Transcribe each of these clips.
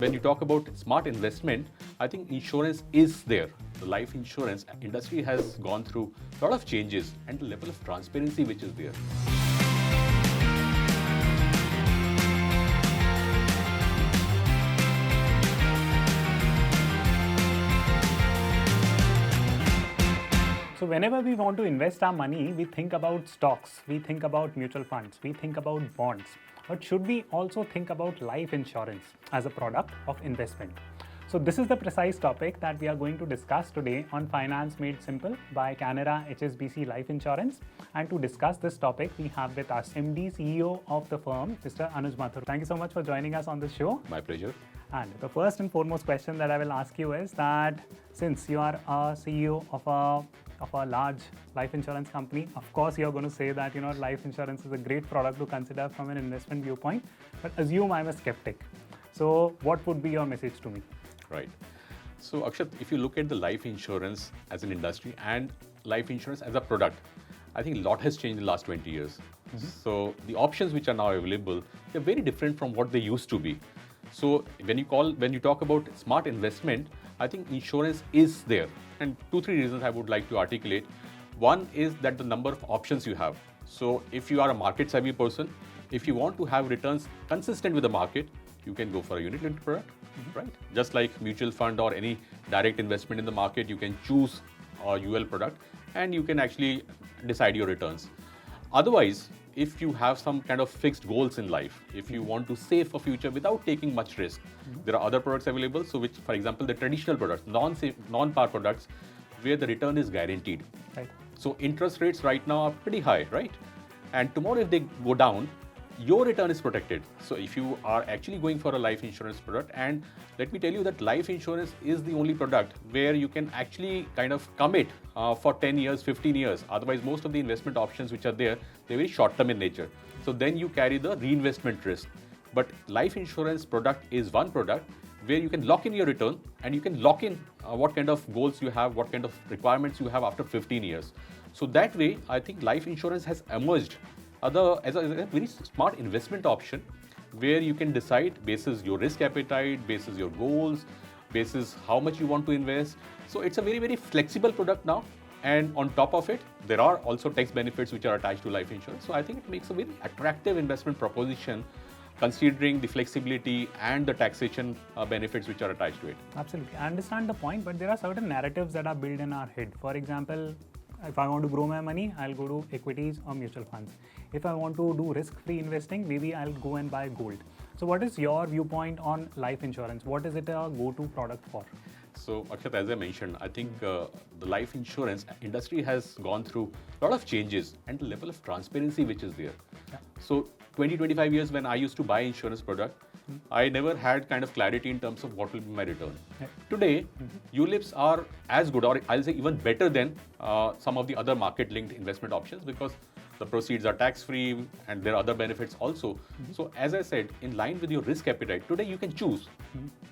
When you talk about smart investment, I think insurance is there. The life insurance industry has gone through a lot of changes and the level of transparency which is there. So whenever we want to invest our money, we think about stocks, we think about mutual funds, we think about bonds. But should we also think about life insurance as a product of investment? So this is the precise topic that we are going to discuss today on Finance Made Simple by Canara HSBC Life Insurance. And to discuss this topic, we have with us MD CEO of the firm, Mr. Anuj Mathur. Thank you so much for joining us on this show. My pleasure. And the first and foremost question that I will ask you is that since you are a CEO of a large life insurance company, of course you're going to say that life insurance is a great product to consider from an investment viewpoint, but assume I'm a skeptic. So what would be your message to me? Right. So Akshat, if you look at the life insurance as an industry and life insurance as a product, I think a lot has changed in the last 20 years. So the options which are now available, they're very different from what they used to be. So when you talk about smart investment, I think insurance is there. And 2-3 reasons I would like to articulate. One is that the number of options you have. So if you are a market savvy person, if you want to have returns consistent with the market, you can go for a unit-linked product, right? Just like mutual fund or any direct investment in the market, you can choose a UL product and you can actually decide your returns. Otherwise, if you have some kind of fixed goals in life, if you want to save for future without taking much risk, there are other products available. So which, for example, the traditional products, non-par products, where the return is guaranteed. Right. So interest rates right now are pretty high, right? And tomorrow if they go down, your return is protected. So if you are actually going for a life insurance product, and let me tell you that life insurance is the only product where you can actually kind of commit for 10 years, 15 years. Otherwise, most of the investment options which are there, they're very short term in nature. So then you carry the reinvestment risk. But life insurance product is one product where you can lock in your return and you can lock in what kind of goals you have, what kind of requirements you have after 15 years. So that way, I think life insurance has emerged as a very smart investment option where you can decide basis your risk appetite, basis your goals, basis how much you want to invest. So it's a very, very flexible product now. And on top of it, there are also tax benefits which are attached to life insurance. So I think it makes a very attractive investment proposition considering the flexibility and the taxation benefits which are attached to it. Absolutely. I understand the point, but there are certain narratives that are built in our head. For example, if I want to grow my money, I'll go to equities or mutual funds. If I want to do risk-free investing, maybe I'll go and buy gold. So what is your viewpoint on life insurance? What is it a go-to product for? So Akshat, as I mentioned, I think the life insurance industry has gone through a lot of changes and the level of transparency which is there. Yeah. So 20-25 years when I used to buy insurance product, I never had kind of clarity in terms of what will be my return. Yeah. Today, ULIPs are as good, or I'll say even better than some of the other market-linked investment options because the proceeds are tax-free and there are other benefits also. So as I said, in line with your risk appetite, today you can choose.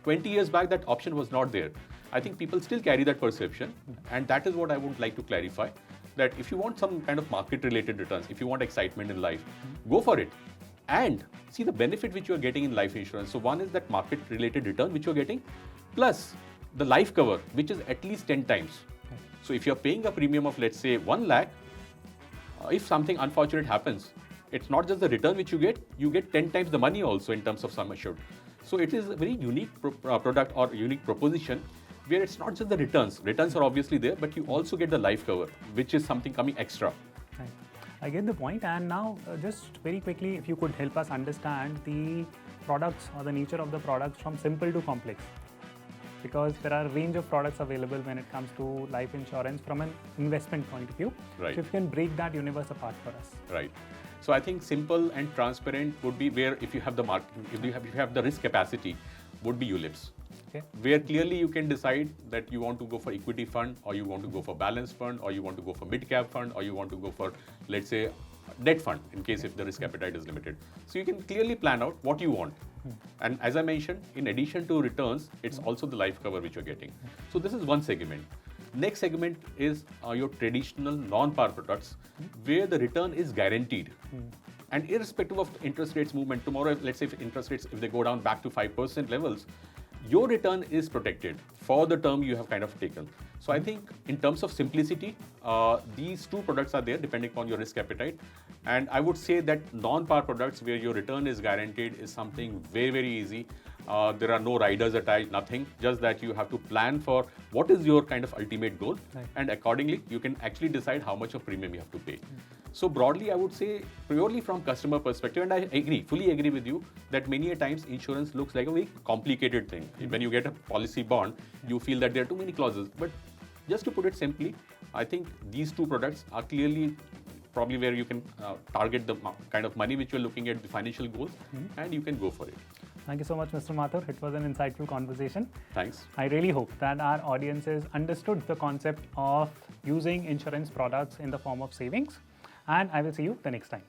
20 years back, that option was not there. I think people still carry that perception, and that is what I would like to clarify, that if you want some kind of market-related returns, if you want excitement in life, go for it. And see the benefit which you are getting in life insurance. So one is that market-related return which you are getting, plus the life cover, which is at least 10 times. So if you're paying a premium of, let's say, 1 lakh, if something unfortunate happens, it's not just the return which you get 10 times the money also in terms of sum assured. So it is a very unique product or unique proposition where it's not just the returns. Returns are obviously there, but you also get the life cover, which is something coming extra. Right. I get the point. And now just very quickly, if you could help us understand the products or the nature of the products from simple to complex. Because there are a range of products available when it comes to life insurance from an investment point of view. Right. So if you can break that universe apart for us. Right. So I think simple and transparent would be where if you have the market, if you have the risk capacity, would be ULIPs. Okay. Where clearly you can decide that you want to go for equity fund, or you want to go for balanced fund, or you want to go for mid-cap fund, or you want to go for, let's say, debt fund in case if the risk appetite is limited. So you can clearly plan out what you want. And as I mentioned, in addition to returns, it's also the life cover which you're getting. So this is one segment. Next segment is your traditional non-par products where the return is guaranteed. And irrespective of interest rates movement, tomorrow, let's say if interest rates, if they go down back to 5% levels, your return is protected for the term you have kind of taken. So I think in terms of simplicity, these two products are there depending on your risk appetite. And I would say that non-par products where your return is guaranteed is something very, very easy. There are no riders attached, nothing. Just that you have to plan for what is your kind of ultimate goal. Right. And accordingly, you can actually decide how much of premium you have to pay. So broadly, I would say purely from customer perspective, and I agree, fully agree with you that many a times insurance looks like a very complicated thing. When you get a policy bond, you feel that there are too many clauses. But just to put it simply, I think these two products are clearly probably where you can target the kind of money which you're looking at, the financial goals, and you can go for it. Thank you so much, Mr. Mathur. It was an insightful conversation. Thanks. I really hope that our audiences understood the concept of using insurance products in the form of savings. And I will see you the next time.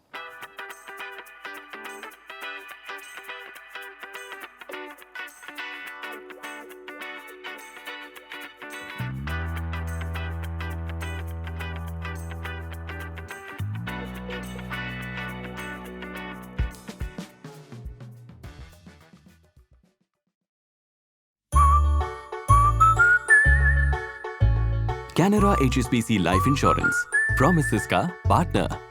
Canara HSBC Life Insurance. Promises का partner.